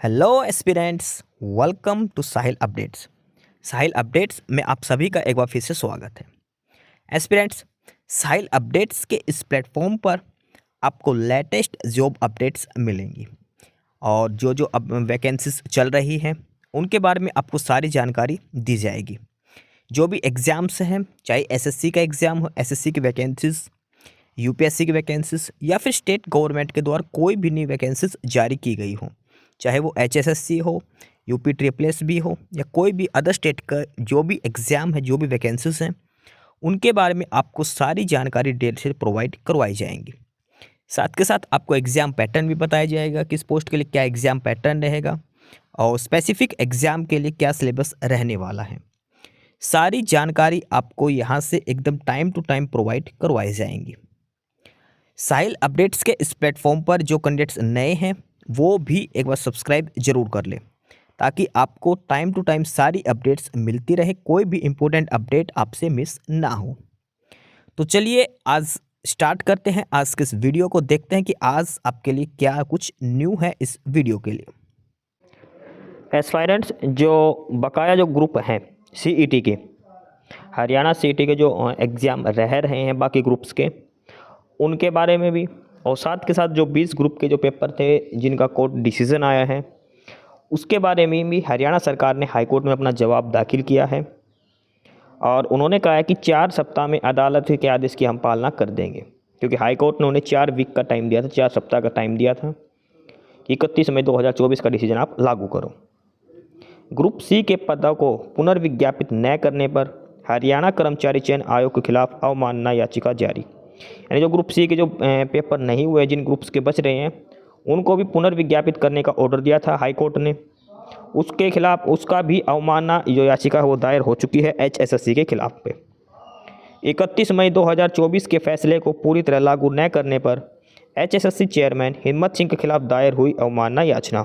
Hello aspirants, welcome to Sahil updates. Sahil updates में आप सभी का एक बार फिर से स्वागत है। एस्पिरेंट्स, साहिल अपडेट्स के इस प्लेटफॉर्म पर आपको लेटेस्ट जॉब अपडेट्स मिलेंगी और जो जो अब वैकेंसीज चल रही हैं उनके बारे में आपको सारी जानकारी दी जाएगी। जो भी एग्ज़ाम्स हैं, चाहे एसएससी का एग्ज़ाम हो, एसएससी की वैकेंसीज, यूपीएससी की वैकेंसीज या फिर स्टेट गवर्नमेंट के द्वारा कोई भी नई वैकेंसीज जारी की गई हो, चाहे वो एचएसएससी हो, यूपी ट्रिपल एस भी हो या कोई भी अदर स्टेट का जो भी एग्ज़ाम है, जो भी वैकेंसीज हैं, उनके बारे में आपको सारी जानकारी डेट से प्रोवाइड करवाई जाएंगी। साथ के साथ आपको एग्ज़ाम पैटर्न भी बताया जाएगा, किस पोस्ट के लिए क्या एग्ज़ाम पैटर्न रहेगा और स्पेसिफिक एग्ज़ाम के लिए क्या सिलेबस रहने वाला है। सारी जानकारी आपको यहाँ से एकदम टाइम टू टाइम प्रोवाइड करवाई जाएंगी। साहिल अपडेट्स के इस प्लेटफॉर्म पर जो कैंडिडेट्स नए हैं वो भी एक बार सब्सक्राइब जरूर कर लें ताकि आपको टाइम टू टाइम सारी अपडेट्स मिलती रहे, कोई भी इम्पोर्टेंट अपडेट आपसे मिस ना हो। तो चलिए आज स्टार्ट करते हैं आज के इस वीडियो को, देखते हैं कि आज आपके लिए क्या कुछ न्यू है इस वीडियो के लिए। एस्पायरेंट्स जो बकाया जो ग्रुप हैं सीईटी के, हरियाणा सीईटी के जो एग्ज़ाम रह रहे हैं बाकी ग्रुप्स के, उनके बारे में भी, और साथ के साथ जो 20 ग्रुप के जो पेपर थे जिनका कोर्ट डिसीज़न आया है उसके बारे में भी हरियाणा सरकार ने हाई कोर्ट में अपना जवाब दाखिल किया है और उन्होंने कहा है कि 4 सप्ताह में अदालत के आदेश की हम पालना कर देंगे, क्योंकि हाई कोर्ट ने उन्हें 4 वीक का टाइम दिया था, 4 सप्ताह का टाइम दिया था कि 31 मई 2024 का डिसीजन आप लागू करो। ग्रुप सी के पदों को पुनर्विज्ञापित न करने पर हरियाणा कर्मचारी चयन आयोग के खिलाफ अवमानना याचिका जारी। यानी जो ग्रुप सी के जो पेपर नहीं हुए, जिन ग्रुप्स के बच रहे हैं, उनको भी पुनर्विज्ञापित करने का ऑर्डर दिया था हाई कोर्ट ने। उसके खिलाफ उसका भी अवमानना जो याचिका है वो दायर हो चुकी है एचएसएससी के खिलाफ पे। 31 मई 2024 के फैसले को पूरी तरह लागू न करने पर एचएसएससी चेयरमैन हिम्मत सिंह के खिलाफ दायर हुई अवमानना याचना,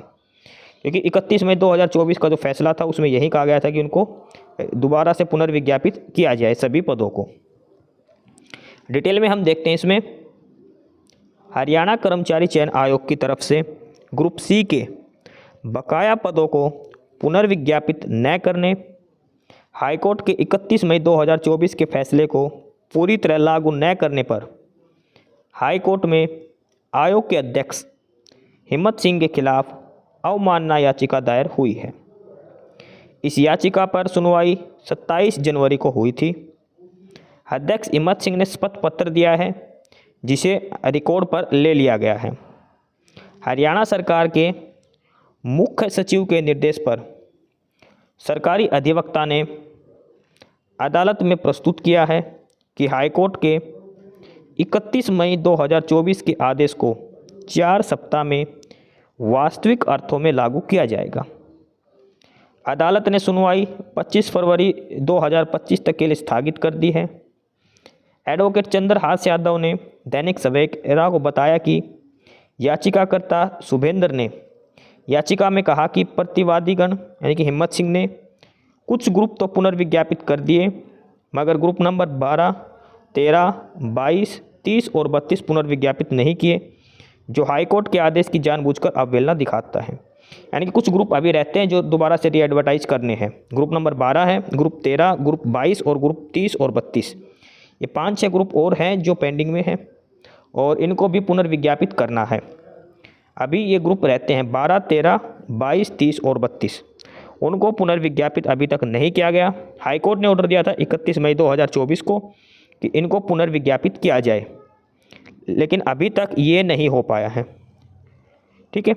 क्योंकि 31 मई 2024 का जो फैसला था उसमें यही कहा गया था कि उनको दोबारा से पुनर्विज्ञापित किया जाए सभी पदों को। डिटेल में हम देखते हैं इसमें। हरियाणा कर्मचारी चयन आयोग की तरफ से ग्रुप सी के बकाया पदों को पुनर्विज्ञापित न करने, हाईकोर्ट के 31 मई 2024 के फैसले को पूरी तरह लागू न करने पर हाईकोर्ट में आयोग के अध्यक्ष हिम्मत सिंह के खिलाफ अवमानना याचिका दायर हुई है। इस याचिका पर सुनवाई 27 जनवरी को हुई थी। अध्यक्ष हिम्मत सिंह ने शपथ पत्र दिया है जिसे रिकॉर्ड पर ले लिया गया है। हरियाणा सरकार के मुख्य सचिव के निर्देश पर सरकारी अधिवक्ता ने अदालत में प्रस्तुत किया है कि हाईकोर्ट के 31 मई 2024 के आदेश को 4 सप्ताह में वास्तविक अर्थों में लागू किया जाएगा। अदालत ने सुनवाई 25 फरवरी 2025 तक के लिए स्थगित कर दी है। एडवोकेट चंद्रहास यादव ने दैनिक सवेरा को बताया कि याचिकाकर्ता शुभेंद्र ने याचिका में कहा कि प्रतिवादीगण यानी कि हिम्मत सिंह ने कुछ ग्रुप तो पुनर्विज्ञापित कर दिए, मगर ग्रुप नंबर 12, 13, 22, 30 और 32 पुनर्विज्ञापित नहीं किए, जो हाईकोर्ट के आदेश की जानबूझकर अवहेलना दिखाता है। यानी कि कुछ ग्रुप अभी रहते हैं जो दोबारा से री एडवर्टाइज करने हैं। ग्रुप नंबर 12 है, ग्रुप 13, ग्रुप 22 और ग्रुप 30 और 32, ये 5-6 ग्रुप और हैं जो पेंडिंग में हैं और इनको भी पुनर्विज्ञापित करना है। अभी ये ग्रुप रहते हैं 12, 13, 22, 30 और 32, उनको पुनर्विज्ञापित अभी तक नहीं किया गया। हाईकोर्ट ने ऑर्डर दिया था 31 मई 2024 को कि इनको पुनर्विज्ञापित किया जाए, लेकिन अभी तक ये नहीं हो पाया है। ठीक है,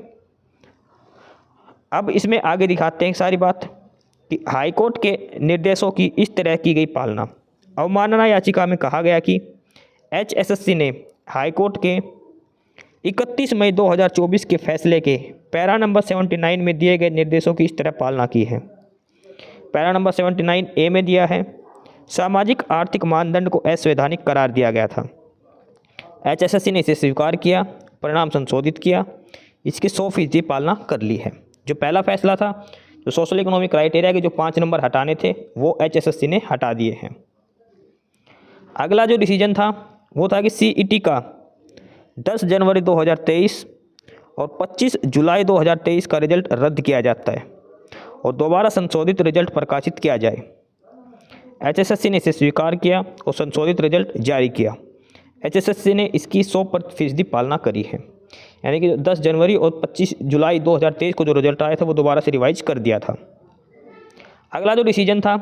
अब इसमें आगे दिखाते हैं सारी बात कि हाईकोर्ट के निर्देशों की इस तरह की गई पालना। अवमानना याचिका में कहा गया कि एचएसएससी ने हाईकोर्ट के 31 मई 2024 के फैसले के पैरा नंबर 79 में दिए गए निर्देशों की इस तरह पालना की है। पैरा नंबर 79 ए में दिया है, सामाजिक आर्थिक मानदंड को असंवैधानिक करार दिया गया था। एचएसएससी ने इसे स्वीकार किया, परिणाम संशोधित किया, इसकी 100% पालना कर ली है। जो पहला फैसला था, जो सोशल इकोनॉमिक क्राइटेरिया के जो 5 नंबर हटाने थे, वो एचएसएससी ने हटा दिए हैं। अगला जो डिसीजन था वो था कि सीईटी का 10 जनवरी 2023 और 25 जुलाई 2023 का रिजल्ट रद्द किया जाता है और दोबारा संशोधित रिजल्ट प्रकाशित किया जाए। एचएसएससी ने इसे स्वीकार किया और संशोधित रिजल्ट जारी किया। एचएसएससी ने इसकी 100% पालना करी है, यानी कि 10 जनवरी और 25 जुलाई 2023 को जो रिजल्ट आया था वो दोबारा से रिवाइज कर दिया था। अगला जो डिसीजन था,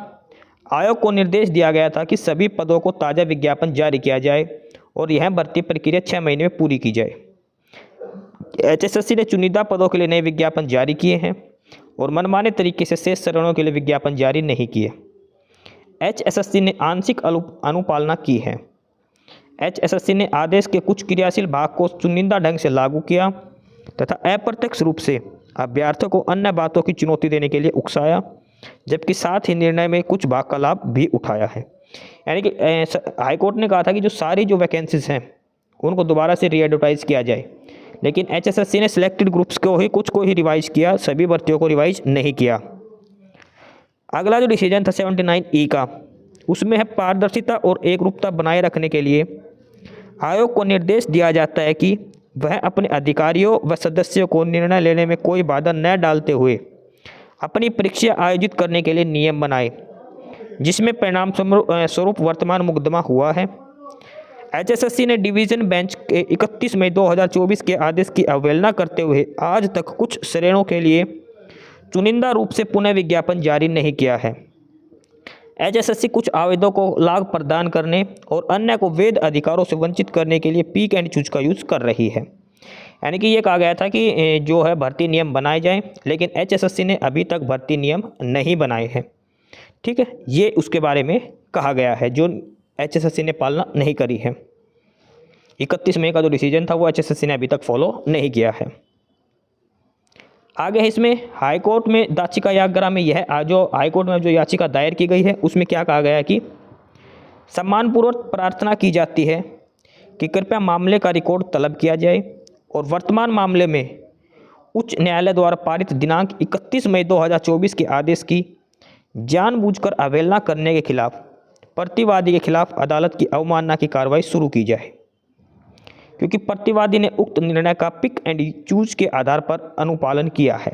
आयोग को निर्देश दिया गया था कि सभी पदों को ताज़ा विज्ञापन जारी किया जाए और यह भर्ती प्रक्रिया 6 महीने में पूरी की जाए। एचएसएससी ने चुनिंदा पदों के लिए नए विज्ञापन जारी किए हैं और मनमाने तरीके से शेष चरणों के लिए विज्ञापन जारी नहीं किए। एचएसएससी ने आंशिक अनुपालना की है। एचएसएससी ने आदेश के कुछ क्रियाशील भाग को चुनिंदा ढंग से लागू किया तथा अप्रत्यक्ष रूप से अभ्यर्थियों को अन्य बातों की चुनौती देने के लिए उकसाया, जबकि साथ ही निर्णय में कुछ भाग का लाभ भी उठाया है। यानी कि हाईकोर्ट ने कहा था कि जो सारी जो वैकेंसीज हैं उनको दोबारा से रीएडवर्टाइज किया जाए, लेकिन एचएसएससी ने सिलेक्टेड ग्रुप्स को ही कुछ को ही रिवाइज किया, सभी भर्तियों को रिवाइज नहीं किया। अगला जो डिसीजन था 79E का, उसमें है पारदर्शिता और एकरूपता बनाए रखने के लिए आयोग को निर्देश दिया जाता है कि वह अपने अधिकारियों व सदस्यों को निर्णय लेने में कोई बाधा न डालते हुए अपनी परीक्षा आयोजित करने के लिए नियम बनाए, जिसमें परिणाम स्वरूप वर्तमान मुकदमा हुआ है। एचएसएससी ने डिवीज़न बेंच के 31 मई 2024 के आदेश की अवहेलना करते हुए आज तक कुछ श्रेणियों के लिए चुनिंदा रूप से पुनः विज्ञापन जारी नहीं किया है। एचएसएससी कुछ आवेदकों को लाभ प्रदान करने और अन्य को वैध अधिकारों से वंचित करने के लिए पिक एंड चूज का यूज़ कर रही है। यानी कि ये कहा गया था कि जो है भर्ती नियम बनाए जाएं, लेकिन एचएसएससी ने अभी तक भर्ती नियम नहीं बनाए हैं। ठीक है, ये उसके बारे में कहा गया है जो एचएसएससी ने पालना नहीं करी है। 31 मई का जो डिसीजन था वो एचएसएससी ने अभी तक फॉलो नहीं किया है। आगे है इसमें हाईकोर्ट में याचिका याग्रा में यह जो हाईकोर्ट में जो याचिका दायर की गई है उसमें क्या कहा गया है कि सम्मानपूर्वक प्रार्थना की जाती है कि कृपया मामले का रिकॉर्ड तलब किया जाए और वर्तमान मामले में उच्च न्यायालय द्वारा पारित दिनांक 31 मई 2024 के आदेश की जानबूझकर अवहेलना करने के खिलाफ प्रतिवादी के खिलाफ अदालत की अवमानना की कार्रवाई शुरू की जाए, क्योंकि प्रतिवादी ने उक्त निर्णय का पिक एंड चूज के आधार पर अनुपालन किया है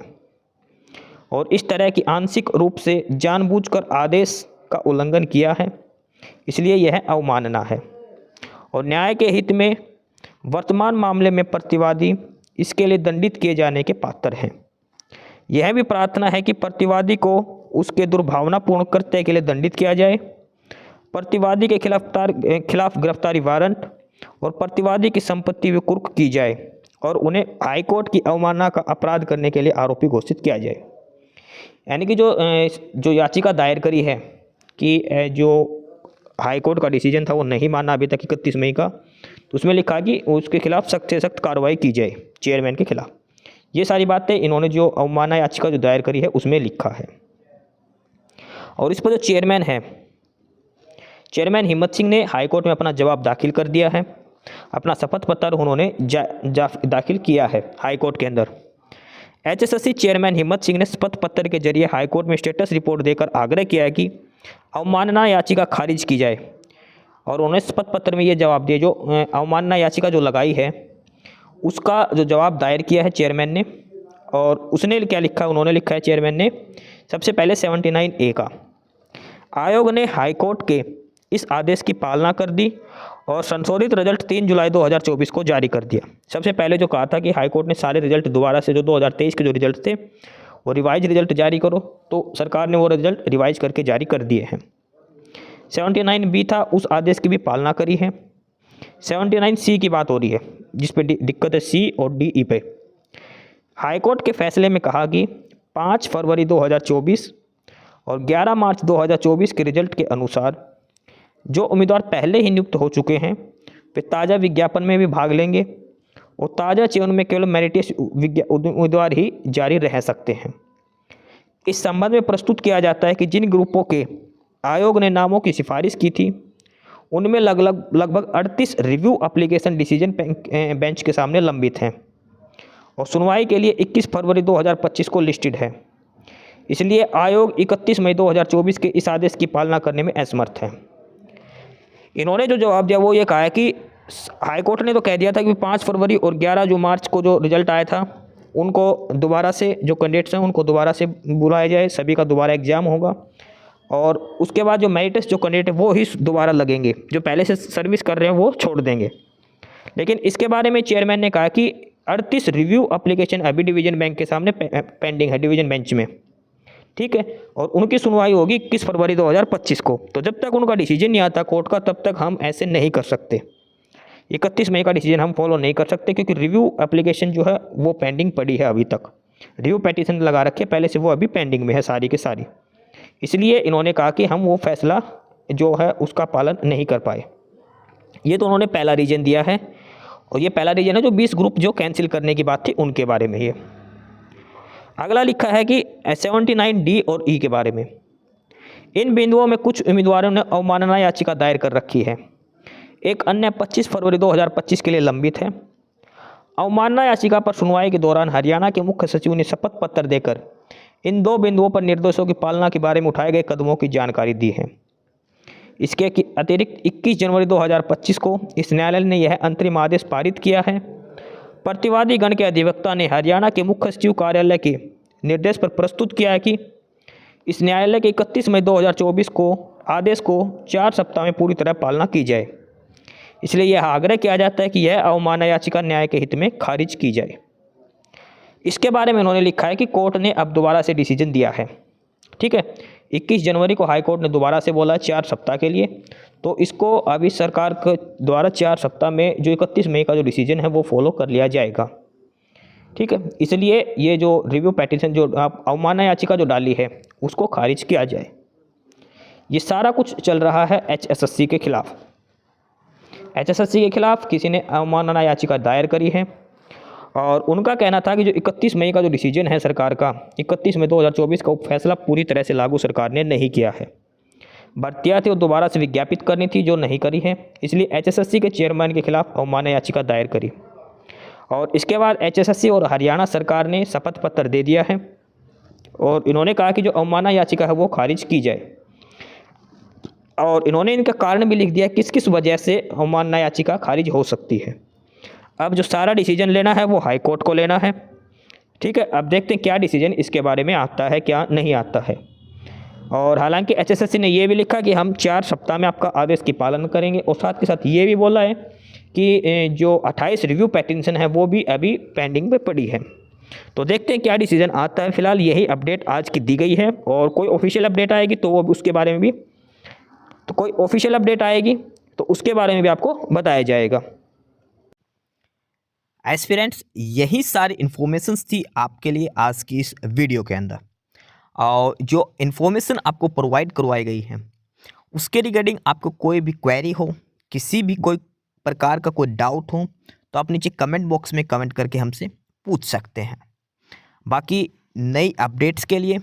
और इस तरह की आंशिक रूप से जानबूझकर आदेश का उल्लंघन किया है, इसलिए यह अवमानना है और न्याय के हित में वर्तमान मामले में प्रतिवादी इसके लिए दंडित किए जाने के पात्र हैं। यह भी प्रार्थना है कि प्रतिवादी को उसके दुर्भावनापूर्ण कृत्य के लिए दंडित किया जाए, प्रतिवादी के खिलाफ गिरफ्तारी वारंट और प्रतिवादी की संपत्ति विकुर्क की जाए और उन्हें हाईकोर्ट की अवमानना का अपराध करने के लिए आरोपी घोषित किया जाए। यानी कि जो याचिका दायर करी है कि जो हाईकोर्ट का डिसीजन था वो नहीं माना अभी तक 31 मई का, तो उसमें लिखा कि उसके खिलाफ सख्त से सख्त कार्रवाई की जाए चेयरमैन के खिलाफ। ये सारी बातें इन्होंने जो अवमानना याचिका जो दायर करी है उसमें लिखा है। और इस पर जो चेयरमैन है, चेयरमैन हिम्मत सिंह ने हाईकोर्ट में अपना जवाब दाखिल कर दिया है। अपना शपथ पत्र उन्होंने दाखिल किया है हाईकोर्ट के अंदर। एचएसएससी चेयरमैन हिम्मत सिंह ने शपथ पत्र के जरिए हाईकोर्ट में स्टेटस रिपोर्ट देकर आग्रह किया है कि अवमानना याचिका खारिज की जाए और उन्होंने शपथ पत्र में ये जवाब दिया। जो अवमानना याचिका जो लगाई है उसका जो जवाब दायर किया है चेयरमैन ने, और उसने क्या लिखा है, उन्होंने लिखा है चेयरमैन ने सबसे पहले 79A का, आयोग ने हाईकोर्ट के इस आदेश की पालना कर दी और संशोधित रिजल्ट 3 जुलाई 2024 को जारी कर दिया। सबसे पहले जो कहा था कि हाईकोर्ट ने सारे रिजल्ट दोबारा से जो 2023 के जो रिजल्ट थे वो रिवाइज रिजल्ट जारी करो, तो सरकार ने वो रिजल्ट रिवाइज करके जारी कर दिए हैं। 79B था, उस आदेश की भी पालना करी है। 79C की बात हो रही है जिस पे दिक्कत है C और DE पे। हाईकोर्ट के फैसले में कहा कि 5 फरवरी 2024 और 11 मार्च 2024 के रिजल्ट के अनुसार जो उम्मीदवार पहले ही नियुक्त हो चुके हैं वे ताज़ा विज्ञापन में भी भाग लेंगे और ताज़ा चयन में केवल मेरिटियस उम्मीदवार ही जारी रह सकते हैं। इस संबंध में प्रस्तुत किया जाता है कि जिन ग्रुपों के आयोग ने नामों की सिफारिश की थी उनमें लगभग 38 रिव्यू एप्लीकेशन डिसीजन बेंच के सामने लंबित हैं और सुनवाई के लिए 21 फरवरी 2025 को लिस्टेड है। इसलिए आयोग 31 मई 2024 के इस आदेश की पालना करने में असमर्थ है। इन्होंने जो जवाब दिया वो ये कहा है कि हाई कोर्ट ने तो कह दिया था कि 5 फरवरी और 11 जो मार्च को जो रिजल्ट आया था उनको दोबारा से, जो कैंडिडेट्स हैं उनको दोबारा से बुलाया जाए, सभी का दोबारा एग्ज़ाम होगा और उसके बाद जो मेरिट टेस्ट जो कैंडिडेट है वो ही दोबारा लगेंगे, जो पहले से सर्विस कर रहे हैं वो छोड़ देंगे। लेकिन इसके बारे में चेयरमैन ने कहा कि 38 रिव्यू एप्लीकेशन अभी डिवीजन बैंक के सामने पेंडिंग है, डिवीजन बेंच में, ठीक है, और उनकी सुनवाई होगी 21 फरवरी 2025 को। तो जब तक उनका डिसीजन नहीं आता कोर्ट का तब तक हम ऐसे नहीं कर सकते, 31 मई का डिसीजन हम फॉलो नहीं कर सकते, क्योंकि रिव्यू एप्लीकेशन जो है वो पेंडिंग पड़ी है अभी तक, रिव्यू पेटिशन लगा रखे पहले से, वो अभी पेंडिंग में है सारी की सारी। इसलिए इन्होंने कहा कि हम वो फैसला जो है उसका पालन नहीं कर पाए। ये तो उन्होंने पहला रीजन दिया है, और ये पहला रीजन है जो 20 ग्रुप जो कैंसिल करने की बात थी उनके बारे में। ये अगला लिखा है कि 79 डी और ई के बारे में। इन बिंदुओं में कुछ उम्मीदवारों ने अवमानना याचिका दायर कर रखी है, एक अन्य 25 फरवरी 2025 के लिए लंबित है। अवमानना याचिका पर सुनवाई के दौरान हरियाणा के मुख्य सचिव ने शपथ पत्र देकर इन 2 बिंदुओं पर निर्देशों की पालना के बारे में उठाए गए कदमों की जानकारी दी है। इसके अतिरिक्त 21 जनवरी 2025 को इस न्यायालय ने यह अंतरिम आदेश पारित किया है। प्रतिवादी गण के अधिवक्ता ने हरियाणा के मुख्य सचिव कार्यालय के निर्देश पर प्रस्तुत किया है कि इस न्यायालय के 31 मई 2024 को आदेश को 4 सप्ताह में पूरी तरह पालना की जाए। इसलिए यह आग्रह किया जाता है कि यह अवमानना याचिका न्याय के हित में खारिज की जाए। इसके बारे में उन्होंने लिखा है कि कोर्ट ने अब दोबारा से डिसीजन दिया है, ठीक है, 21 जनवरी को हाई कोर्ट ने दोबारा से बोला 4 सप्ताह के लिए, तो इसको अभी सरकार के द्वारा 4 सप्ताह में जो 31 मई का जो डिसीजन है वो फॉलो कर लिया जाएगा, ठीक है। इसलिए ये जो रिव्यू पेटिशन जो आप अवमानना याचिका जो डाली है उसको खारिज किया जाए। ये सारा कुछ चल रहा है HSSC के खिलाफ। HSSC के खिलाफ किसी ने अवमानना याचिका दायर करी है और उनका कहना था कि जो 31 मई का जो डिसीजन है सरकार का, 31 मई 2024 का फैसला पूरी तरह से लागू सरकार ने नहीं किया है। भर्तियाँ थी वो दोबारा से विज्ञापित करनी थी जो नहीं करी है, इसलिए HSSC के चेयरमैन के खिलाफ अवमानना याचिका दायर करी। और इसके बाद HSSC और हरियाणा सरकार ने शपथ पत्र दे दिया है और इन्होंने कहा कि जो अवमानना याचिका है वो खारिज की जाए, और इन्होंने इनका कारण भी लिख दिया किस किस वजह से अवमानना याचिका खारिज हो सकती है। अब जो सारा डिसीजन लेना है वो हाई कोर्ट को लेना है, ठीक है। अब देखते हैं क्या डिसीजन इसके बारे में आता है क्या नहीं आता है। और हालांकि HSSC ने ये भी लिखा कि हम 4 सप्ताह में आपका आदेश की पालन करेंगे, और साथ के साथ ये भी बोला है कि जो 28 रिव्यू पेटिशन है वो भी अभी पेंडिंग पे पड़ी है। तो देखते हैं क्या डिसीजन आता है। फिलहाल यही अपडेट आज की दी गई है, और कोई ऑफिशियल अपडेट आएगी तो वो उसके बारे में भी, तो कोई ऑफिशियल अपडेट आएगी तो उसके बारे में भी आपको बताया जाएगा। एस्पिरेंट्स, यही सारी इन्फॉर्मेशंस थी आपके लिए आज की इस वीडियो के अंदर, और जो इन्फॉर्मेशन आपको प्रोवाइड करवाई गई है उसके रिगार्डिंग आपको कोई भी क्वेरी हो, किसी भी कोई प्रकार का कोई डाउट हो, तो आप नीचे कमेंट बॉक्स में कमेंट करके हमसे पूछ सकते हैं। बाकी नई अपडेट्स के लिए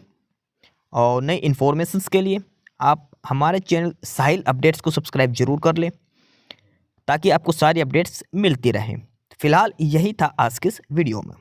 और नई इन्फॉर्मेशंस के लिए आप हमारे चैनल साहिल अपडेट्स को सब्सक्राइब जरूर कर लें, ताकि आपको सारी अपडेट्स मिलती रहें। फिलहाल यही था आज के इस वीडियो में।